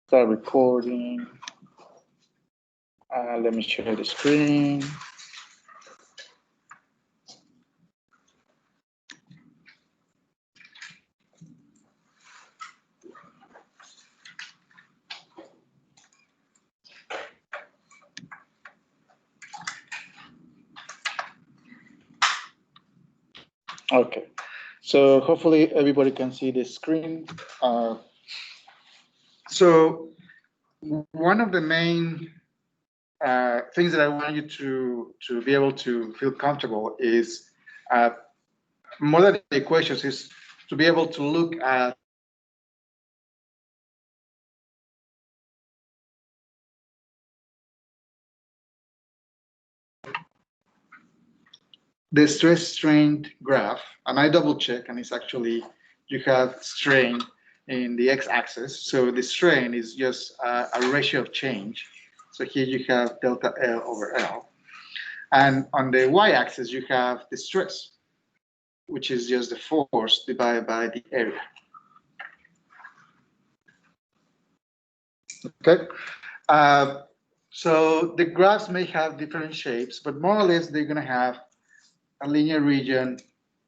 Start recording. Let me share the screen. Okay, so hopefully everybody can see the screen. So one of the main things that I want you to be able to feel comfortable is more than the equations is to be able to look at the stress strain graph, and I double check, and it's actually you have strain in the x-axis. So the strain is just a ratio of change. So here you have delta L over L. And on the y-axis, you have the stress, which is just the force divided by the area. Okay. So the graphs may have different shapes, but more or less they're going to have a linear region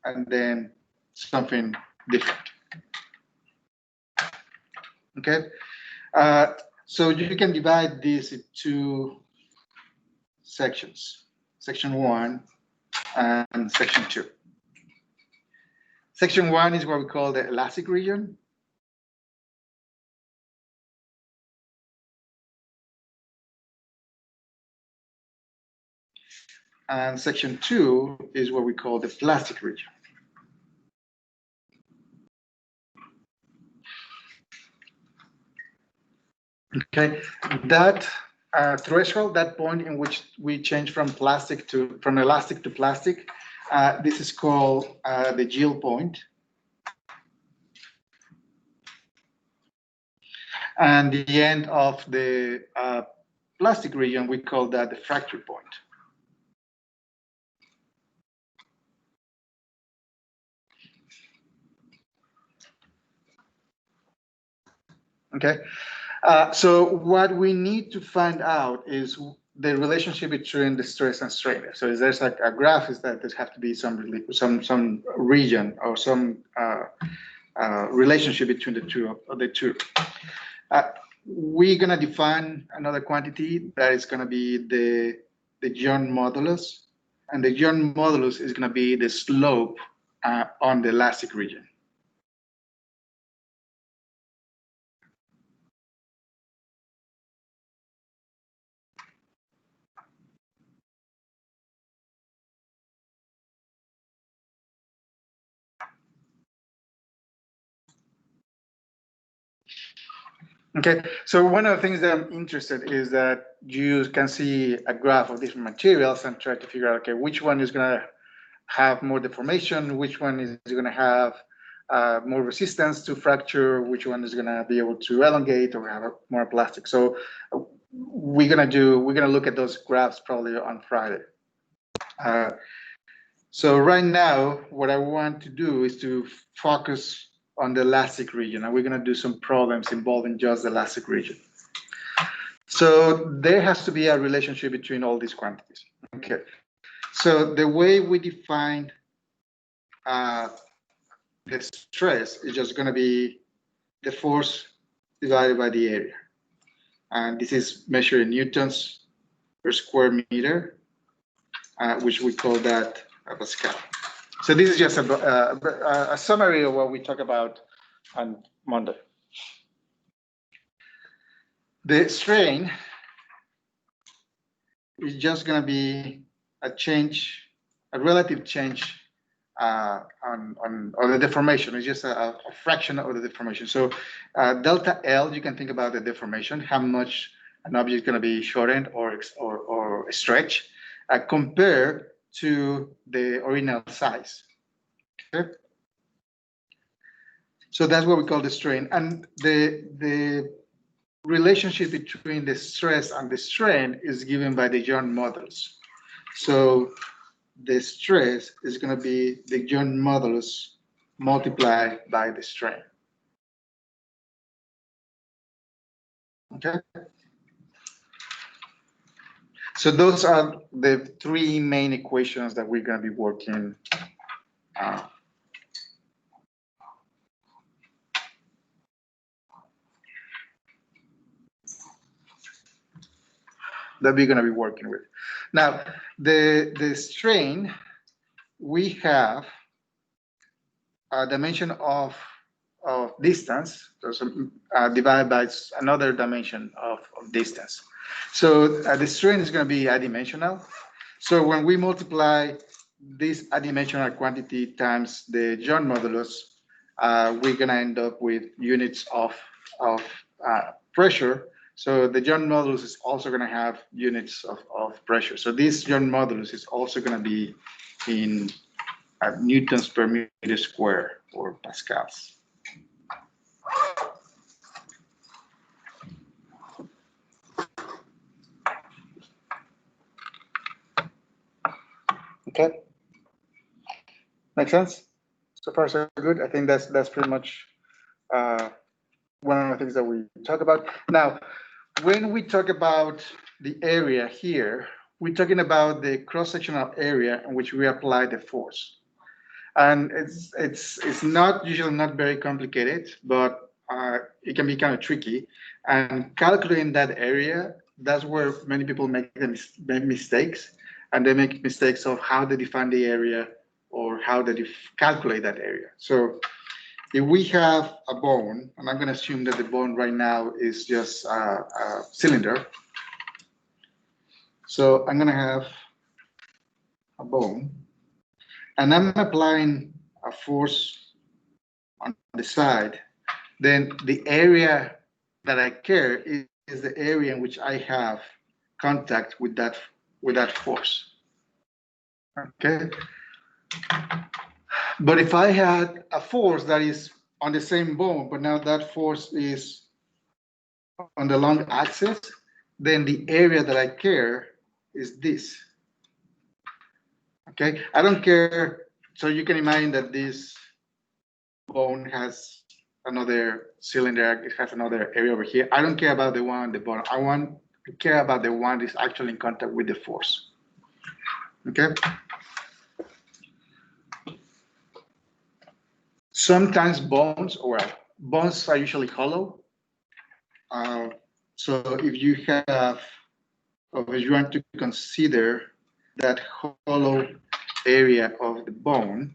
and then something different. Okay. So you can divide this into two sections, section 1 and section 2. Section 1 is what we call the elastic region. And section 2 is what we call the plastic region. Okay, that threshold, that point in which we change from elastic to plastic, this is called the yield point. And the end of the plastic region, we call that the fracture point. Okay, so what we need to find out is the relationship between the stress and strain. So if there's like a graph, is that there have to be some region or some relationship between the two. We're gonna define another quantity that is gonna be the Young modulus, and the Young modulus is gonna be the slope on the elastic region. Okay, so one of the things that I'm interested is that you can see a graph of different materials and try to figure out, okay, which one is going to have more deformation, which one is going to have more resistance to fracture, which one is going to be able to elongate or have more plastic. So we're going to look at those graphs probably on Friday. So right now, what I want to do is to focus on the elastic region, and we're going to do some problems involving just the elastic region. So there has to be a relationship between all these quantities. Okay. So the way we define the stress is just going to be the force divided by the area, and this is measured in newtons per square meter, which we call that a Pascal. So this is just a summary of what we talk about on Monday. The strain is just going to be a change, a relative change on the deformation. It's just a fraction of the deformation. So delta L, you can think about the deformation, how much an object is going to be shortened or stretched compared to the original size. Okay. So that's what we call the strain. And the relationship between the stress and the strain is given by the Young modulus. So the stress is going to be the Young modulus multiplied by the strain. Okay. So those are the three main equations that we're going to be working that we're going to be working with. Now, the strain, we have a dimension of distance, so divided by another dimension of distance. So the strain is going to be adimensional. So when we multiply this adimensional quantity times the Young modulus, we're going to end up with units of pressure. So the Young modulus is also going to have units of pressure. So this Young modulus is also going to be in newtons per meter square or pascals. Okay, make sense? So far, so good. I think that's pretty much one of the things that we talk about. Now, when we talk about the area here, we're talking about the cross-sectional area in which we apply the force. And it's not usually not very complicated, but it can be kind of tricky. And calculating that area, that's where many people make mistakes, and they make mistakes of how they define the area or how they calculate that area. So if we have a bone, and I'm going to assume that the bone right now is just a cylinder. So I'm going to have a bone, and I'm applying a force on the side, then the area that I care is the area in which I have contact with that force. Okay. But if I had a force that is on the same bone, but now that force is on the long axis, then the area that I care is this. Okay, I don't care. So you can imagine that this bone has another cylinder, it has another area over here. I don't care about the one on the bottom. I care about the one that's actually in contact with the force. Okay. Sometimes bones are usually hollow. So if you have, or if you want to consider that hollow area of the bone,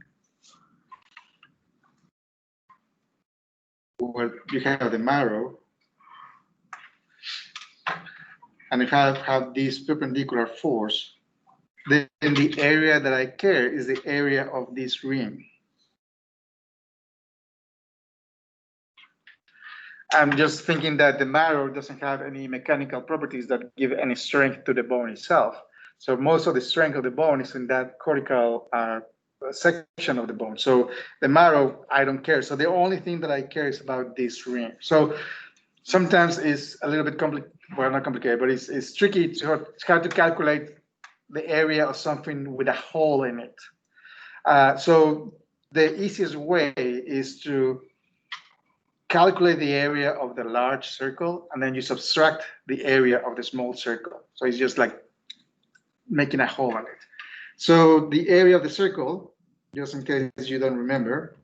where you have the marrow, and if I have this perpendicular force, then the area that I care is the area of this ring. I'm just thinking that the marrow doesn't have any mechanical properties that give any strength to the bone itself. So most of the strength of the bone is in that cortical section of the bone. So the marrow, I don't care. So the only thing that I care is about this ring. So sometimes it's a little bit complicated, well, not complicated, but it's tricky. It's hard to calculate the area of something with a hole in it. So the easiest way is to calculate the area of the large circle, and then you subtract the area of the small circle. So it's just like making a hole in it. So the area of the circle, just in case you don't remember,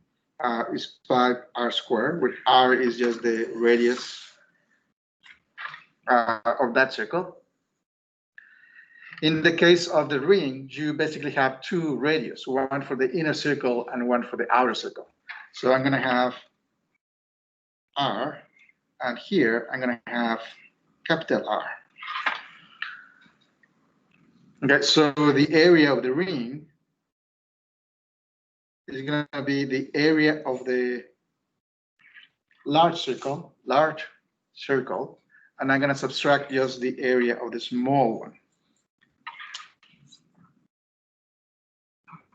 is 5r squared, where r is just the radius of that circle. In the case of the ring, you basically have two radius, one for the inner circle and one for the outer circle. So I'm going to have r, and here I'm going to have capital R. Okay, so the area of the ring is going to be the area of the large circle, and I'm going to subtract just the area of the small one.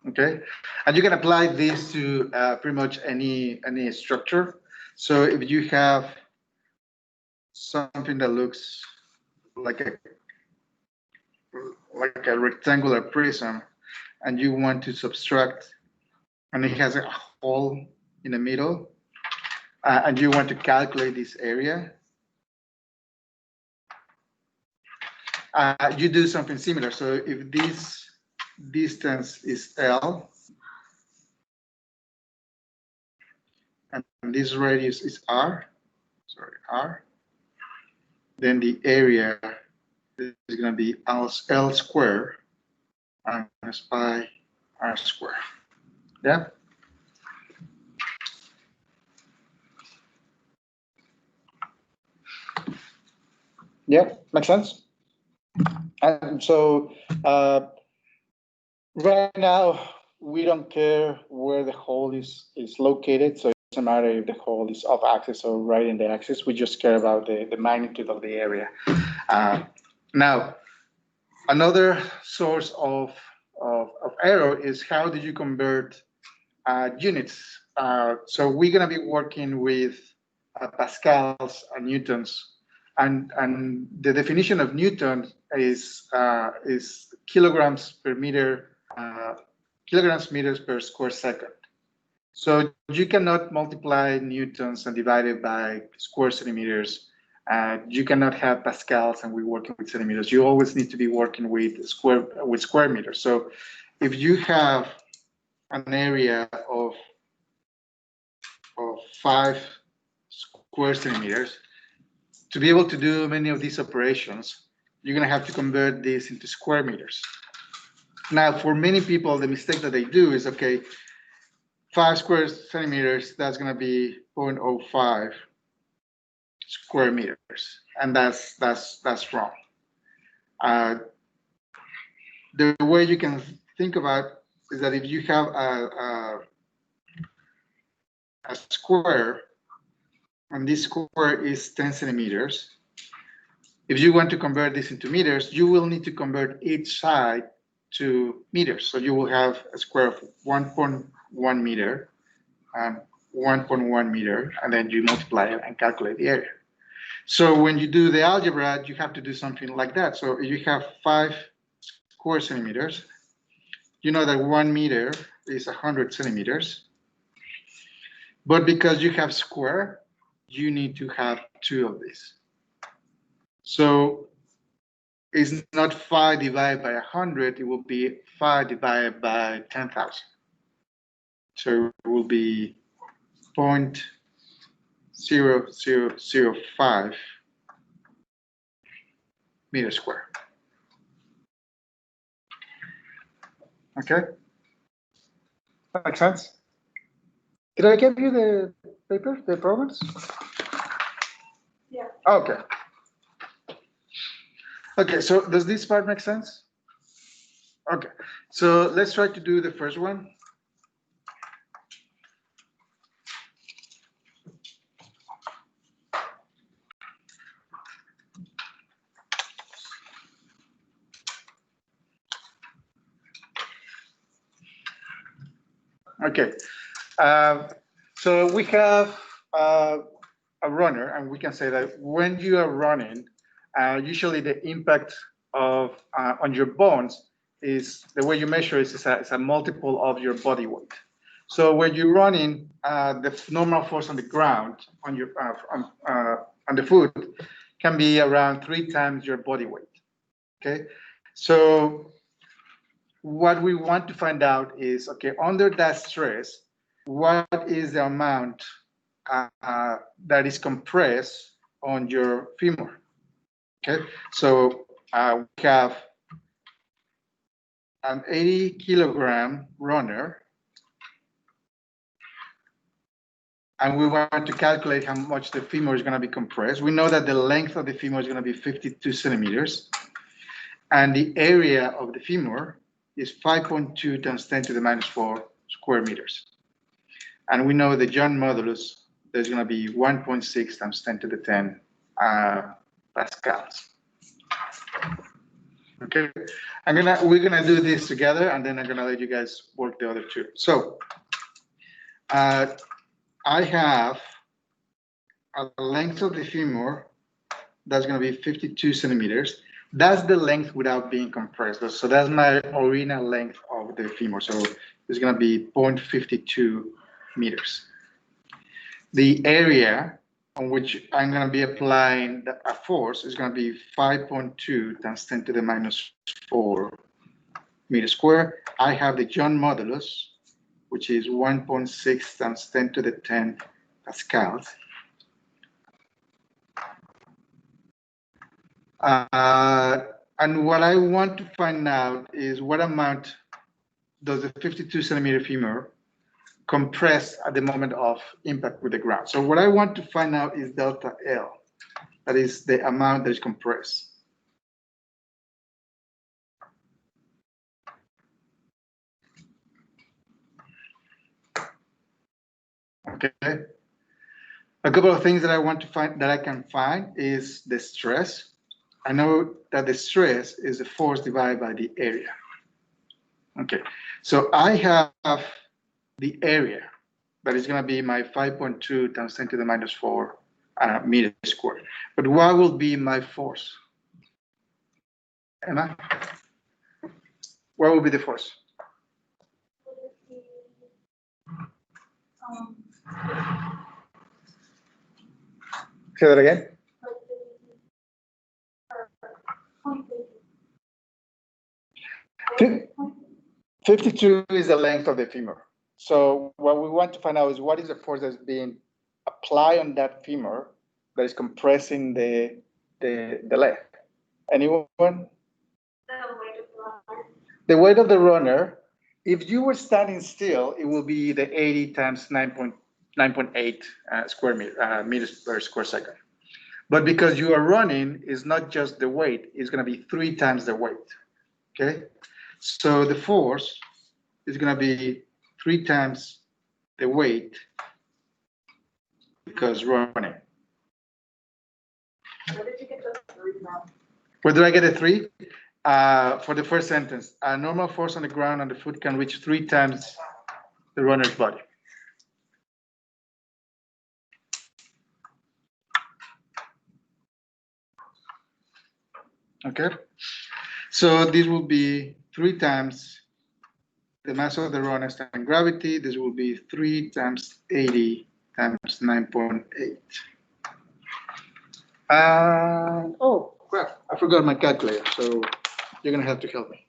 Okay, and you can apply this to pretty much any structure. So if you have something that looks like a rectangular prism, and you want to subtract, and it has a hole in the middle, and you want to calculate this area, you do something similar. So if this distance is L, and this radius is R, then the area is going to be L squared minus pi R squared. Yeah. Yeah, makes sense. And so right now, we don't care where the hole is located. So it doesn't matter if the hole is off axis or right in the axis. We just care about the magnitude of the area. Now, another source of error is how do you convert units? So we're going to be working with pascals and newtons. And the definition of Newton is kilograms per meter, kilograms meters per square second. So you cannot multiply newtons and divide it by square centimeters. You cannot have pascals and we're working with centimeters. You always need to be working with square meters. So if you have an area of 5 square centimeters, to be able to do many of these operations, you're going to have to convert this into square meters. Now, for many people, the mistake that they do is, okay, 5 square centimeters, that's going to be 0.05 square meters, and that's wrong. The way you can think about is that if you have a square, and this square is 10 centimeters, if you want to convert this into meters, you will need to convert each side to meters. So you will have a square of 1.1 meter and 1.1 meter, and then you multiply it and calculate the area. So when you do the algebra, you have to do something like that. So if you have 5 square centimeters, you know that 1 meter is 100 centimeters. But because you have square, you need to have 2 of these. So it's not 5 divided by 100, it will be 5 divided by 10,000. So it will be 0.0005 meters squared. Okay? That makes sense? Did I give you the paper, the programs? Yeah. Okay. Okay, so does this part make sense? Okay, so let's try to do the first one. Okay, so we have a runner, and we can say that when you are running, usually the impact of on your bones is the way you measure it is a multiple of your body weight. So when you're running, the normal force on the ground on your on the foot can be around 3 times your body weight. Okay, so what we want to find out is, okay, under that stress, what is the amount that is compressed on your femur? Okay, so we have an 80-kilogram runner, and we want to calculate how much the femur is going to be compressed. We know that the length of the femur is going to be 52 centimeters, and the area of the femur is 5.2 times 10 to the minus 4 square meters. And we know the Young modulus, there's going to be 1.6 times 10 to the 10 pascals. Okay, we're gonna do this together, and then I'm gonna let you guys work the other two. So I have a length of the femur that's gonna be 52 centimeters. That's the length without being compressed. So that's my original length of the femur. So it's gonna be 0.52 meters. The area on which I'm going to be applying a force is going to be 5.2 times 10 to the minus 4 meters squared. I have the Young modulus, which is 1.6 times 10 to the 10 pascals. And what I want to find out is what amount does the 52 centimeter femur compress at the moment of impact with the ground. So what I want to find out is delta L. That is the amount that is compressed. Okay. A couple of things that I want to find, that I can find, is the stress. I know that the stress is the force divided by the area. Okay, so I have the area, that is going to be my 5.2 times 10 to the minus 4 meters squared. But what will be my force? Emma? What will be the force? Say that again. 52 is the length of the femur. So what we want to find out is what is the force that's being applied on that femur that is compressing the leg. Anyone? The weight of the runner. If you were standing still, it will be the 80 times 9.8 meters per square second. But because you are running, it's not just the weight, it's going to be 3 times the weight. Okay? So the force is going to be 3 times the weight because running. Where did you get the 3 from? Where did I get a 3? For the first sentence, a normal force on the ground on the foot can reach 3 times the runner's body. Okay, so this will be 3 times the mass of the runner times gravity. This will be 3 times 80 times 9.8. Oh crap, I forgot my calculator, so you're gonna have to help me.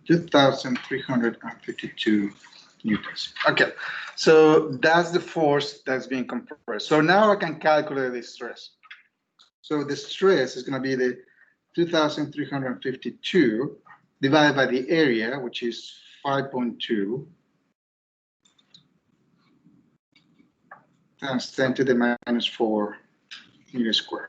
$2,352 newtons. Okay, so that's the force that's being compressed. So now I can calculate the stress. So the stress is going to be the 2,352 divided by the area, which is 5.2 times 10 to the minus 4 meters squared.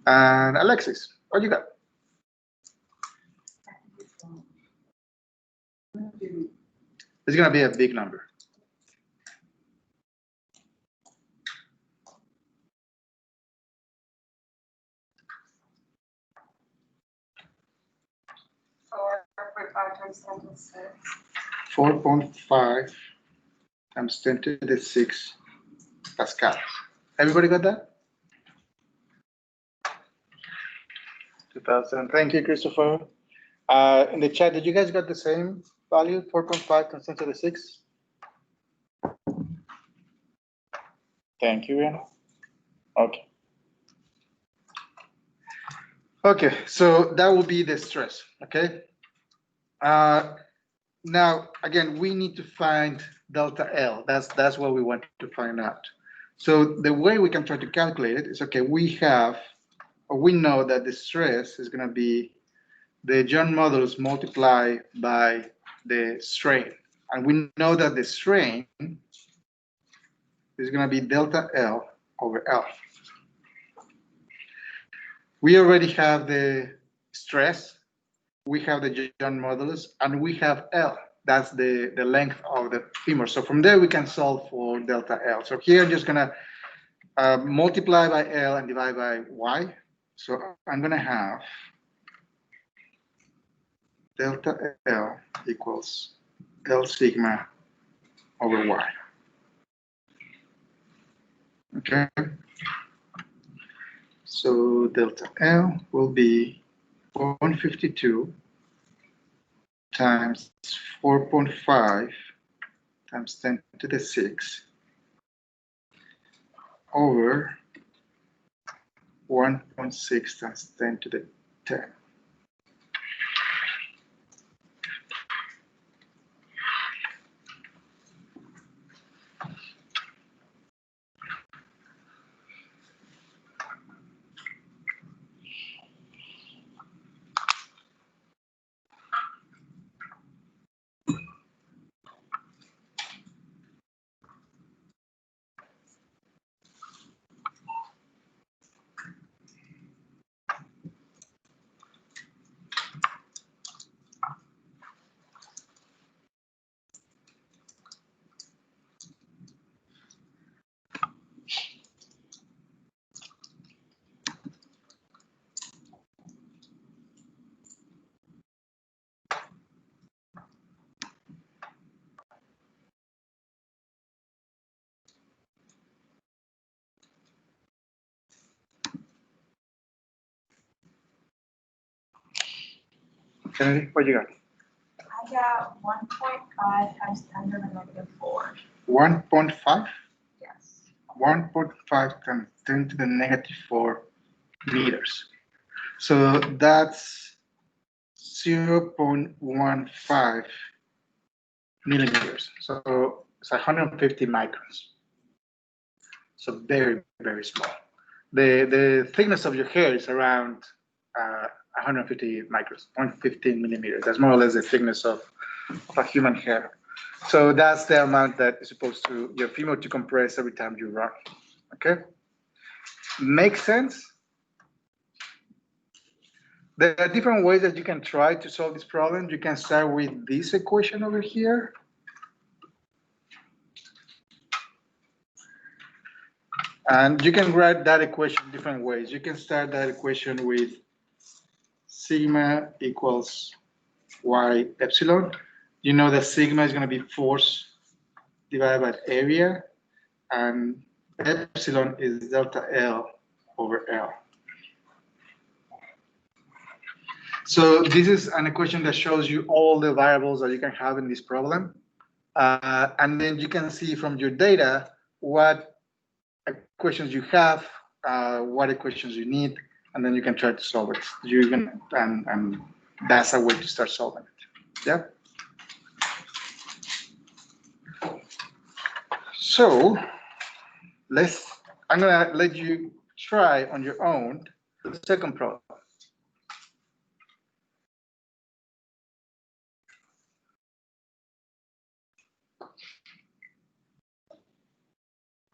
And Alexis, what you got? It's going to be a big number. Times 10 to the 6. 4.5 times 10 to the 6 Pascal. Everybody got that? 2000. Thank you, Christopher. In the chat, did you guys got the same value? 4.5 times 10 to the 6? Thank you, Ian. Okay. Okay, so that will be the stress, okay? Now, again, we need to find delta L. That's what we want to find out. So the way we can try to calculate it is, okay, we know that the stress is going to be the Young modulus multiplied by the strain. And we know that the strain is going to be delta L over L. We already have the stress, we have the Young modulus, and we have L. That's the length of the femur. So from there, we can solve for delta L. So here, I'm just going to multiply by L and divide by Y. So I'm going to have delta L equals L sigma over Y. Okay. So delta L will be 452 times 4.5 times 10 to the 6 over 1.6 times 10 to the 10. Kennedy, what you got? I got 1.5 times 10 to the negative 4. 1.5? Yes. 1.5 times 10 to the negative 4 meters. So that's 0.15 millimeters. So it's 150 microns. So very, very small. The thickness of your hair is around 150 microns, 115 millimeters. That's more or less the thickness of a human hair. So that's the amount that is supposed to your femur to compress every time you run. Okay, makes sense. There are different ways that you can try to solve this problem. You can start with this equation over here. And you can write that equation different ways. You can start that equation with sigma equals y epsilon. You know that sigma is going to be force divided by area, and epsilon is delta L over L. So this is an equation that shows you all the variables that you can have in this problem. And then you can see from your data what equations you have, what equations you need, and then you can try to solve it. And that's a way to start solving it. Yeah. So I'm gonna let you try on your own the second problem.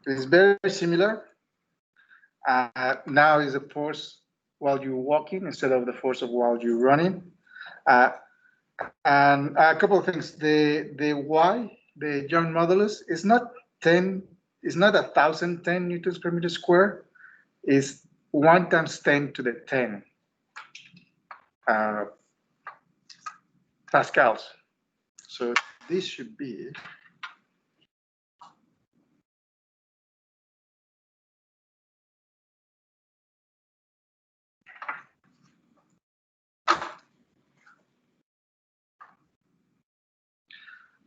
It's very similar. Now is the force while you're walking instead of the force of while you're running. And a couple of things. The Y, the Young modulus, is not 10. It's not 1,010 newtons per meter square. It's 1 times 10 to the 10 pascals. So this should be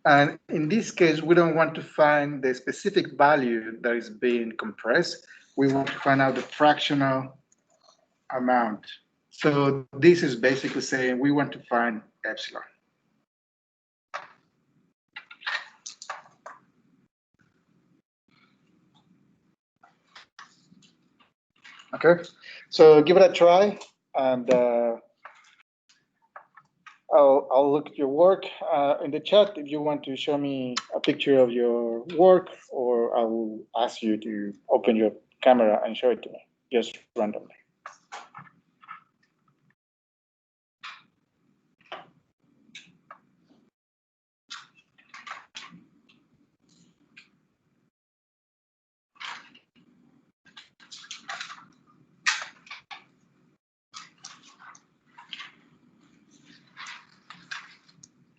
and in this case, we don't want to find the specific value that is being compressed. We want to find out the fractional amount. So this is basically saying we want to find epsilon. Okay, so give it a try, and I'll look at your work in the chat if you want to show me a picture of your work, or I will ask you to open your camera and show it to me, just randomly.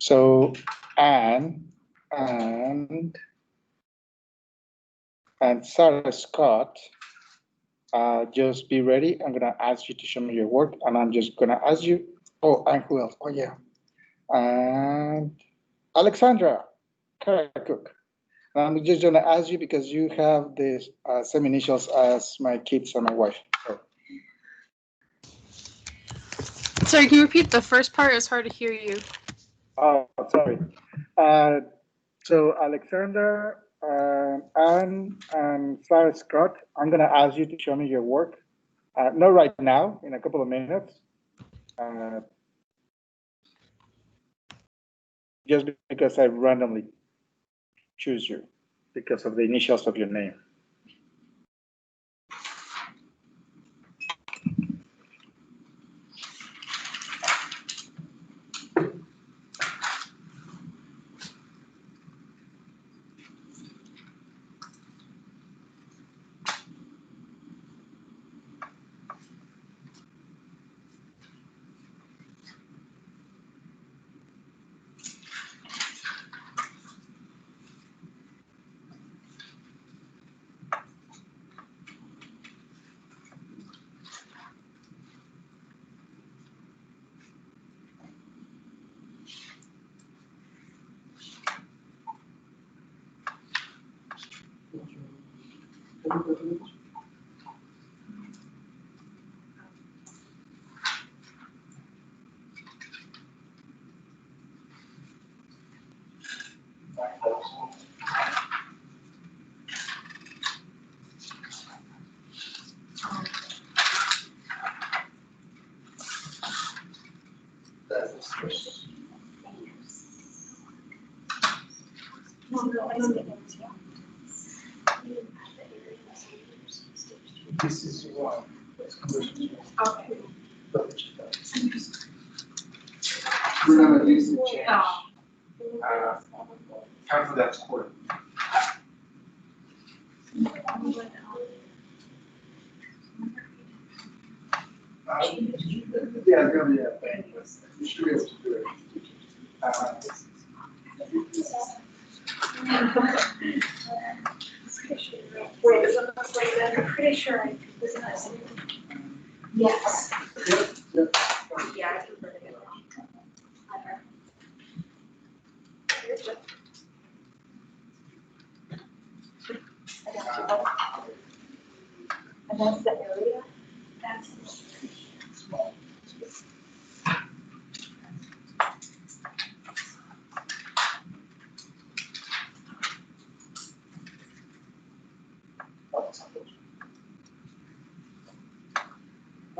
So Anne and Sarah Scott, just be ready. I'm gonna ask you to show me your work, and I'm just gonna ask you. Oh, and who else? Oh yeah, and Alexandra Cook. I'm just gonna ask you because you have the same initials as my kids and my wife. So. Sorry, can you repeat the first part? It's hard to hear you. Oh, sorry. So Alexander, Anne, and Sarah Scott, I'm gonna ask you to show me your work. Not right now, in a couple of minutes. Just because I randomly choose you because of the initials of your name. This is one. Okay. We're gonna use the change. Half of that square. Yeah, it's gonna be a thing. You should be able to do it. Wait, is it this like that? I'm pretty sure I, isn't that something? Yes. Yep. Yeah, I can put it in. And that's the area? That's.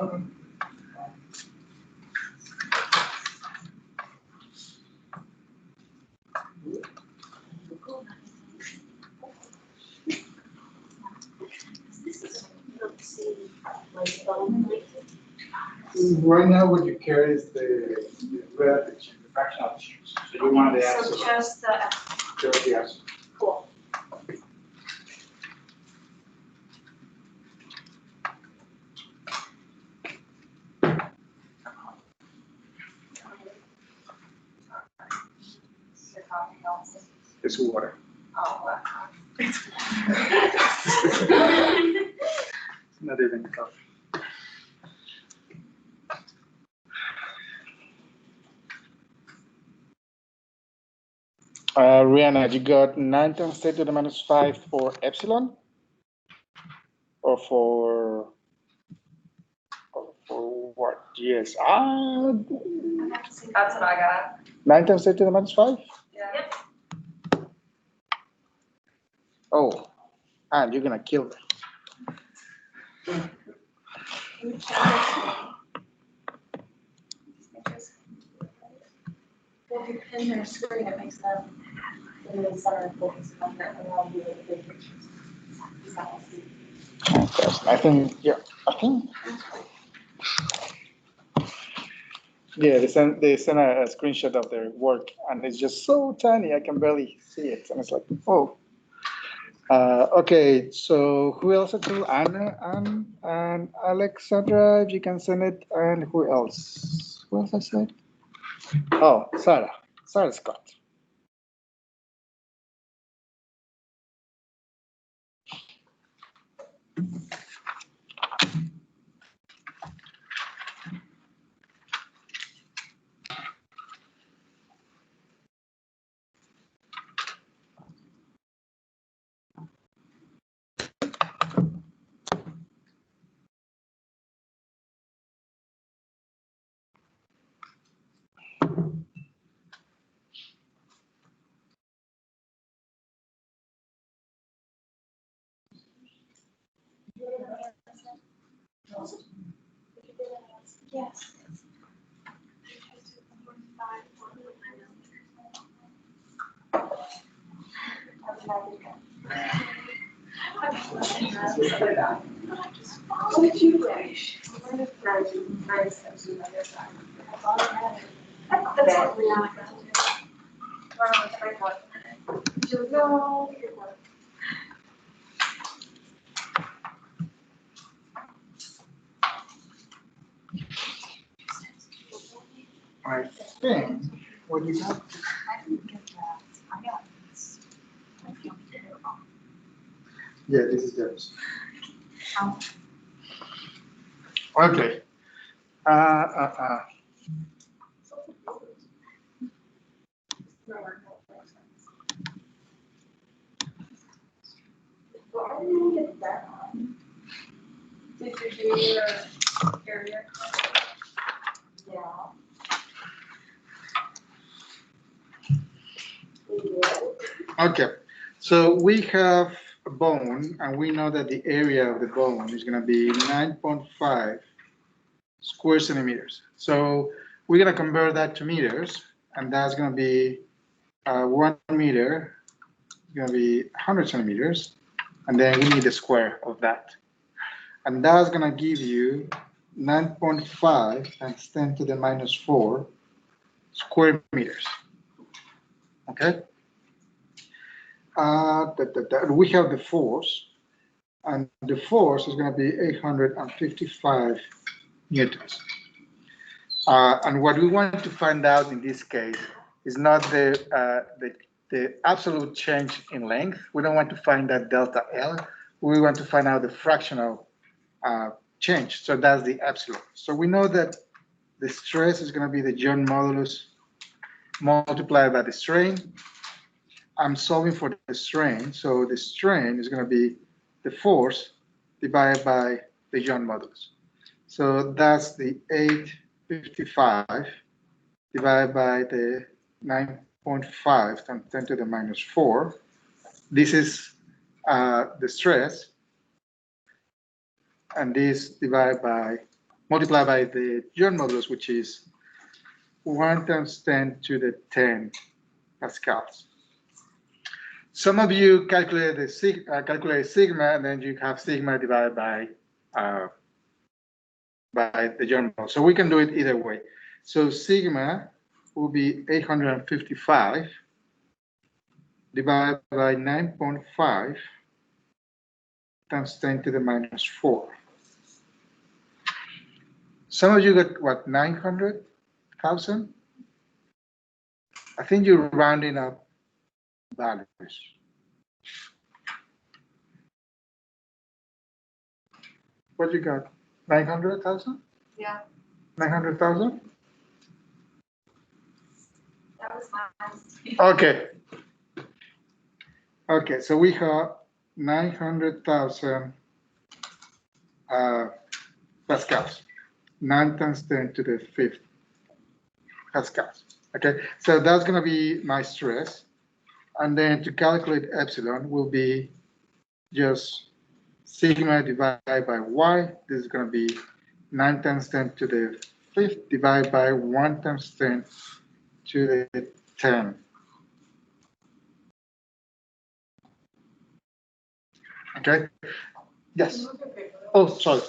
Okay. Right now, what you care is the relative change, the fractional change. So you want the answer. So just the, Just the answer. cool. It's water. Oh, wow. Not even coffee. Rihanna, you got 9 times 10 to the minus 5 for epsilon? Or for what? Yes. That's what I got. 9 times 10 to the minus 5? Yeah. Oh, and you're gonna kill me. Well, if you pin their screen, it makes them in the center of focus on that, and I'll do the big pictures. I think, yeah, yeah, they sent a screenshot of their work, and it's just so tiny, I can barely see it, and it's like, oh. Okay, so who else? Anna and Alexandra, if you can send it, and who else? Who else I said? Oh, Sarah. Sorry, Scott. Yes. I think what you got. I didn't get that. I got this. I don't get it wrong. Yeah, this is theirs. Oh. Okay. Well, I didn't get that one. Did you do your area? Yeah. We did. Okay. So we have a bone, and we know that the area of the bone is going to be 9.5 square centimeters. So we're going to convert that to meters, and that's going to be 1 meter, going to be 100 centimeters, and then we need the square of that. And that's going to give you 9.5 times 10 to the minus 4 square meters. Okay? We have the force, and the force is going to be 855 newtons. And what we want to find out in this case is not the absolute change in length. We don't want to find that delta L. We want to find out the fractional change. So that's the epsilon. So we know that the stress is going to be the Young modulus multiplied by the strain. I'm solving for the strain. So the strain is going to be the force divided by the Young modulus. So that's the 855 divided by the 9.5 times 10 to the minus 4. This is the stress. And this multiplied by the Young modulus, which is 1 times 10 to the 10 pascals. Some of you calculate sigma, and then you have sigma divided by the Young modulus. So we can do it either way. So sigma will be 855 divided by 9.5 times 10 to the minus 4. Some of you got what, 900,000? I think you're rounding up values. What you got? 900,000? Yeah, 900,000? that was mine. Okay. Okay, so we have 900,000 pascals. 9 times 10 to the 5th pascals. Okay, so that's going to be my stress. And then to calculate epsilon will be just sigma divided by y. This is going to be 9 times 10 to the 5th divided by 1 times 10 to the 10. Okay? Yes. Oh, sorry.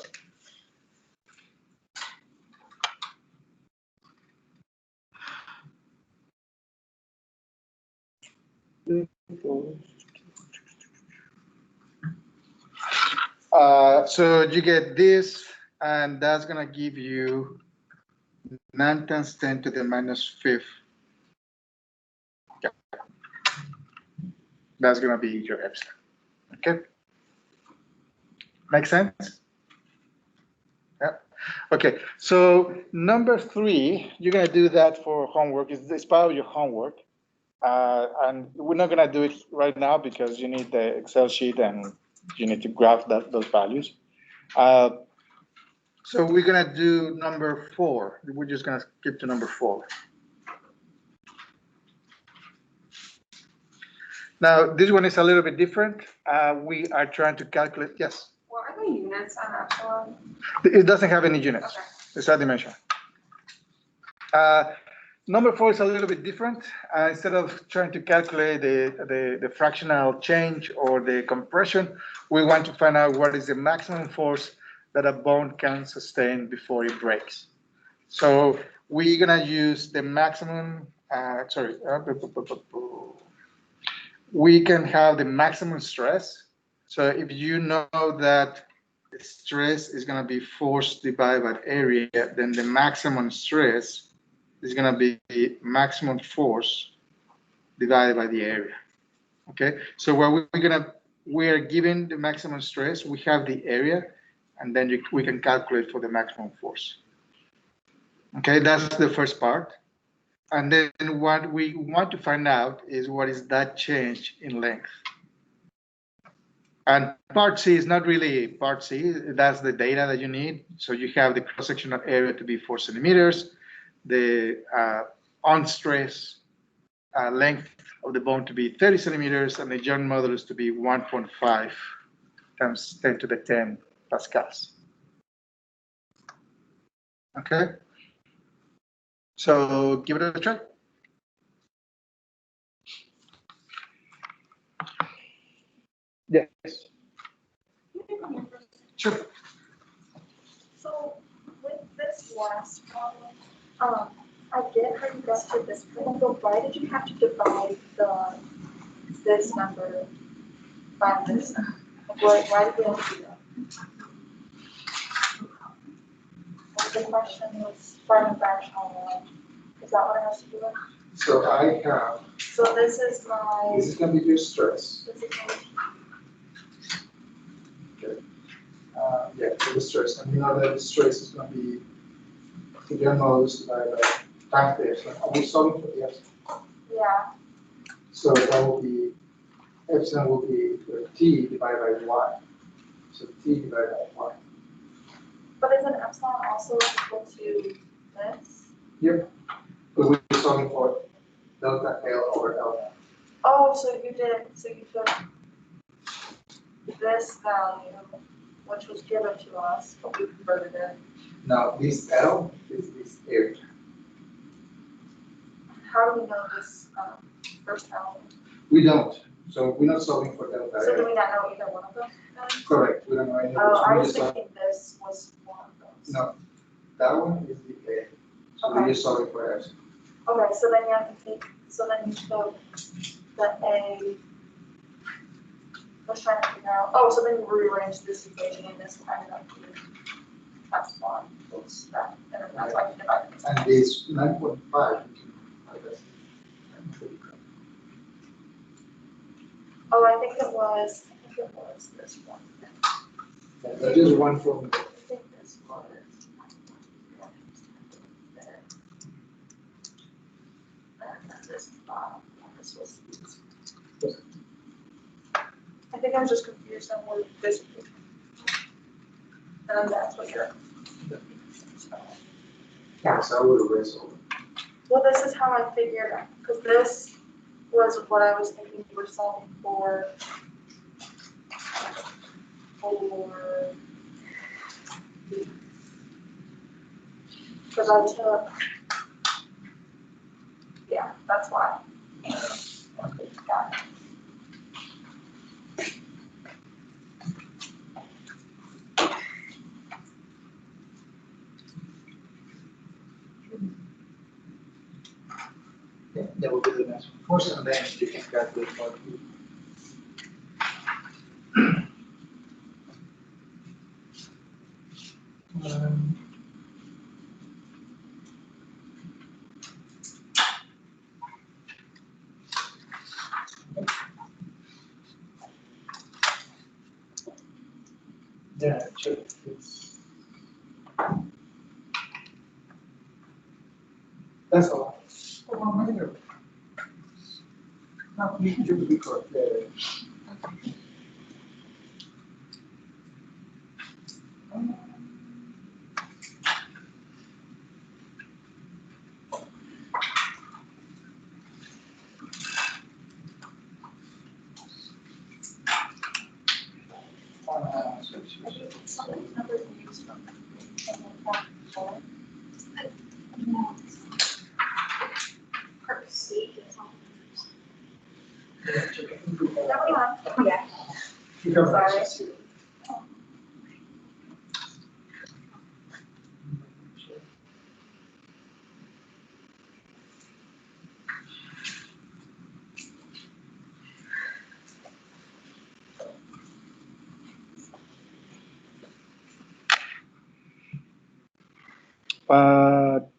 So you get this, and that's going to give you 9 times 10 to the minus 5th That's going to be your epsilon. Okay. Make sense? Yeah. Okay. So number 3, you're going to do that for homework. It's part of your homework. And we're not going to do it right now because you need the Excel sheet and you need to graph those values. So we're going to do number 4. We're just going to skip to number 4. Now, this one is a little bit different. We are trying to calculate, yes? What are the units on epsilon? It doesn't have any units. Okay. It's a dimension. Number 4 is a little bit different. Instead of trying to calculate the fractional change or the compression, we want to find out what is the maximum force that a bone can sustain before it breaks. So we're going to use the maximum, we can have the maximum stress. So if you know that stress is going to be force divided by area, then the maximum stress is going to be maximum force divided by the area. Okay, so what we are given the maximum stress, we have the area, and then we can calculate for the maximum force. Okay, that's the first part. And then what we want to find out is what is that change in length. And part C is not really part C, that's the data that you need. So you have the cross-sectional area to be 4 centimeters, the on-stress length of the bone to be 30 centimeters, and the joint modulus to be 1.5 times 10 to the 10 pascals. Okay? So give it a try. Yes. Sure. So with this last problem, I get how you got to this point, but why did you have to divide this number by this number? Like, why did you have to do that? Like, the question was finding fractional line. Is that what it has to do with? So I have, So this is my, this is going to be your stress. this is my, Yeah, for the stress. And you know that the stress is going to be the joint modulus divided by times the epsilon. Are we solving for the epsilon? yeah, So that will be, epsilon will be t divided by y. So t divided by y. but isn't epsilon also equal to this? Yep. But we're solving for delta L over L. Oh, so you took this value, which was given to us, but we converted it. Now this L is this area. How do we know this first element? We don't. So we're not solving for delta So do L. we not know either one of them? Then? Correct. We don't know any of Oh, those. I We was just solve- thinking this was one of those. No, that one is the A. So we're just solving for epsilon. Okay, so then you have to take, so then you took the A. I was trying to figure out, oh, so then you rearranged this equation and this ended up being epsilon. Oops, that, and then that's why you divided this. And this 9.5. Oh, I think it was this one. That's just one formula. I think this was. And then this bottom, this was. I think I was just confused on where this. And then that's what you're. Yeah, so I would have wrestled. Well, this is how I figured out, because this was what I was thinking you were solving for. Because I took. Yeah, that's why. Okay, got it. Yeah, that will be the next one. Force and then you can calculate part two. Yeah, it's. That's a lot. Well, minor. Not major because Some of these numbers are used from before. No. Per state is all. Yeah. Sorry. But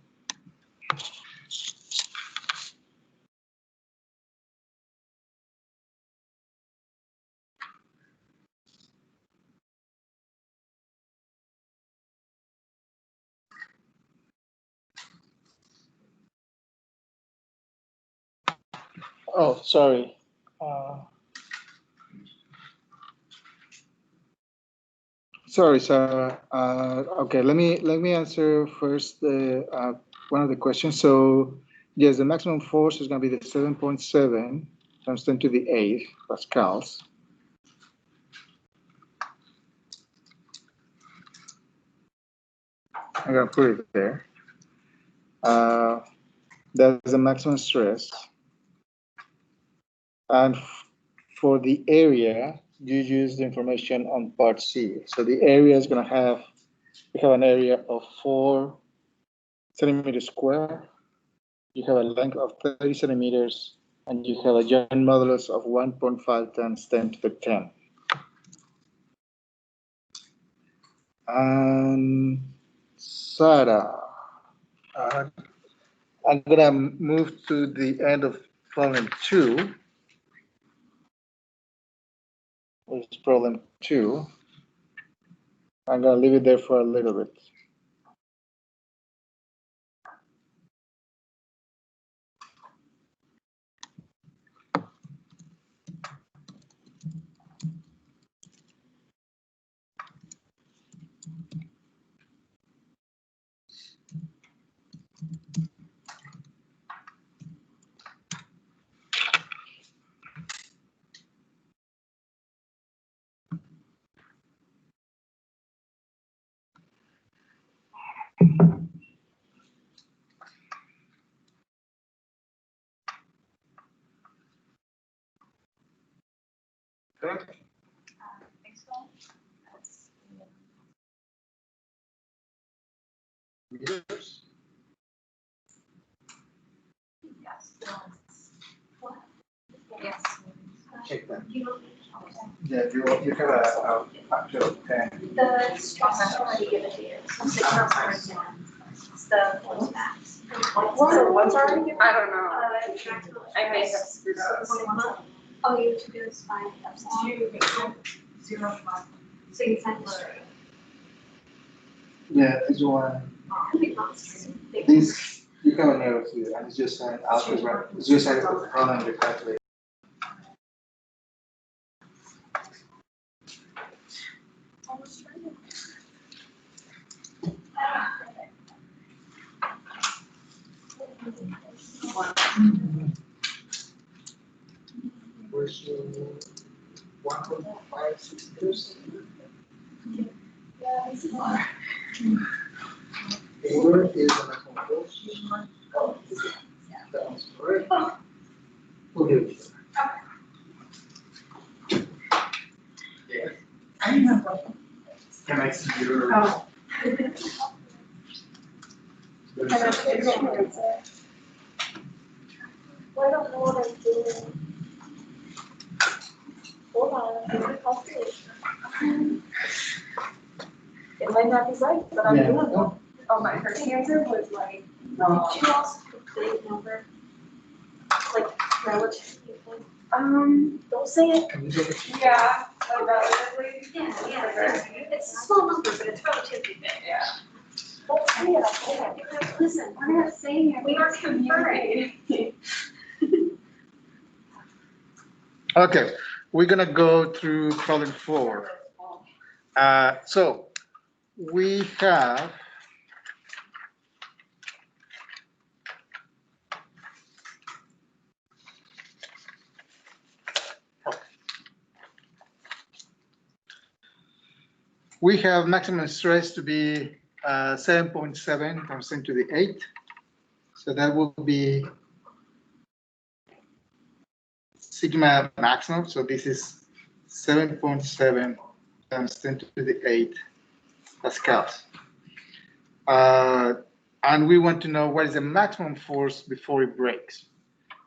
oh, sorry. Sorry, Sarah. Okay, let me answer first the one of the questions. So yes, the maximum force is going to be the 7.7 times 10 to the 8th pascals. I'm going to put it there. That's the maximum stress. And for the area, you use the information on part C. So the area is going to have, we have an area of 4 centimeters square. You have a length of 30 centimeters, and you have a joint modulus of 1.5 times 10 to the 10. And Sarah, I'm gonna move to the end of problem 2. Which is problem 2. I'm gonna leave it there for a little bit. Okay. Meters? Yes. Yes. Check that. Yeah, you have a factor of 10. The stress already given to you. So 6 months right now. It's the what's max. So what's already given? I don't know. I may have screwed up. Oh, you have to do is 5 times. 0.5. So you send it. Yeah, this one. This, you have an error here, and it's just an algebra. It's just a problem in the calculator. Where's 1.56 meters? Where is the maximum force? Oh, that was correct. Okay. I remember. Can I see your? Oh. Well, I don't know what I'm doing. Hold on, I'm doing a calculation. It might not be right, but I'm Yeah. doing it. Oh, my first answer was like, Did you also put the number, like relative, you think? Don't say it. Can you take it? Yeah, like relatively. Yeah. It's a small number, but it's relatively big. Yeah. Don't say it, okay? Listen, we're not saying it. We are communicating. Okay, we're gonna go through problem 4. So we have maximum stress to be 7.7 times 10 to the 8. So that will be sigma maximum. So this is 7.7 times 10 to the 8 pascals. And we want to know what is the maximum force before it breaks.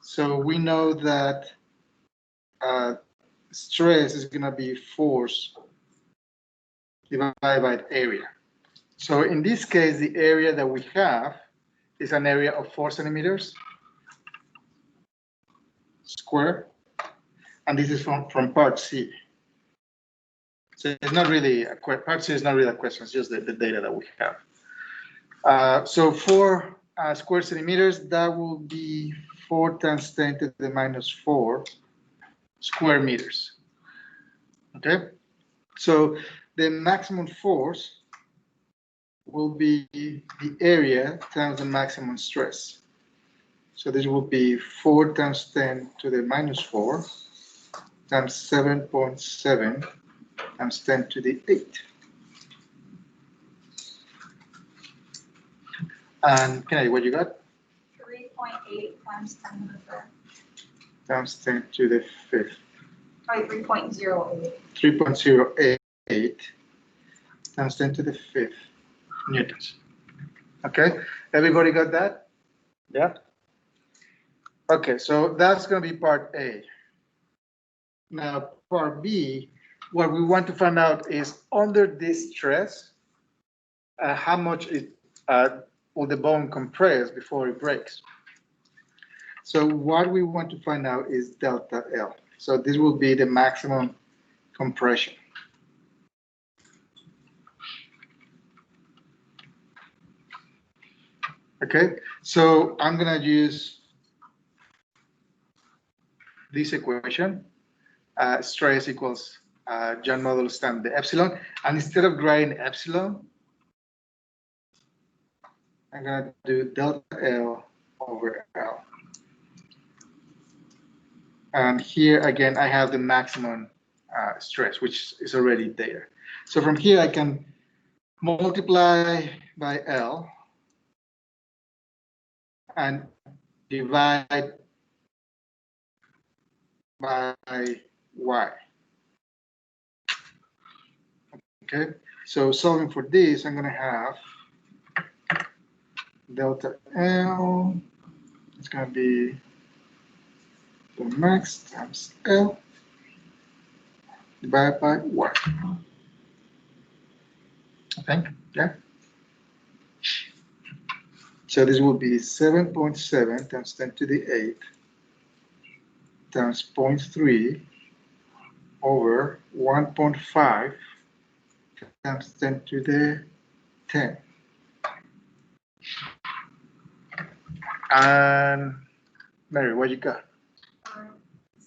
So we know that stress is going to be force divided by area. So in this case, the area that we have is an area of 4 centimeters square, and this is from part C. So it's not really a part C is not really a question, it's just the data that we have. So 4 square centimeters, that will be 4 times 10 to the minus 4 square meters. Okay, so the maximum force will be the area times the maximum stress. So this will be 4 times 10 to the minus 4 times 7.7 times 10 to the 8. And Kennedy, what you got? 3.8 times 10 to the fifth. Times 10 to the 5th. Sorry, 3.08. 3.08 times 10 to the 5th newtons. Okay, everybody got that? Yeah. Okay, so that's going to be part A. Now, part B, what we want to find out is under this stress, how much will the bone compress before it breaks? So what we want to find out is delta L. So this will be the maximum compression. Okay, so I'm going to use this equation. Stress equals John modulus times the epsilon. And instead of writing epsilon, I'm going to do delta L over L. And here again, I have the maximum stress, which is already there. So from here, I can multiply by L and divide by Y. Okay, so solving for this, I'm going to have delta L. It's going to be the max times L divided by Y. I think, yeah. So this will be 7.7 times 10 to the 8 times 0.3 over 1.5 times 10 to the 10. And Mary, what you got?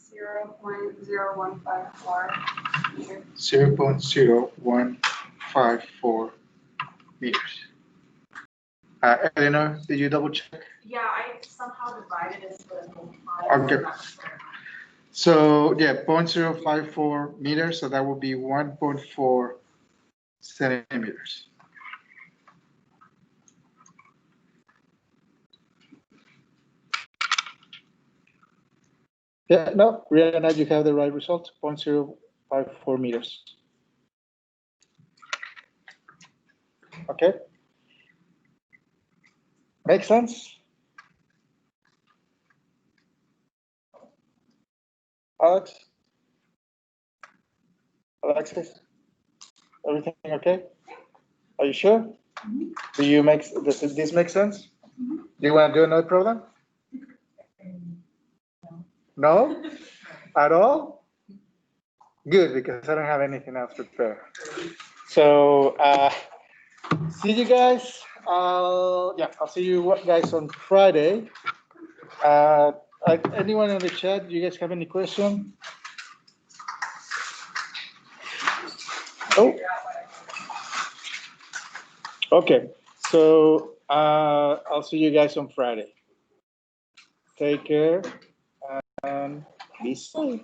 0.0154 meters. 0.0154 meters. Eleanor, did you double check? Yeah, I somehow divided it so that Okay. So yeah, 0.054 meters, so that would be 1.4 centimeters. Yeah, no, Rihanna, you have the right result, 0.054 meters. Okay. Makes sense? Alex? Alexis? Everything okay? Are you sure? Does this make sense? Do you want to do another problem? No? At all? Good, because I don't have anything else prepared. So, see you guys. I'll see you guys on Friday. Anyone in the chat, do you guys have any question? Oh. Okay, so I'll see you guys on Friday. Take care and be safe.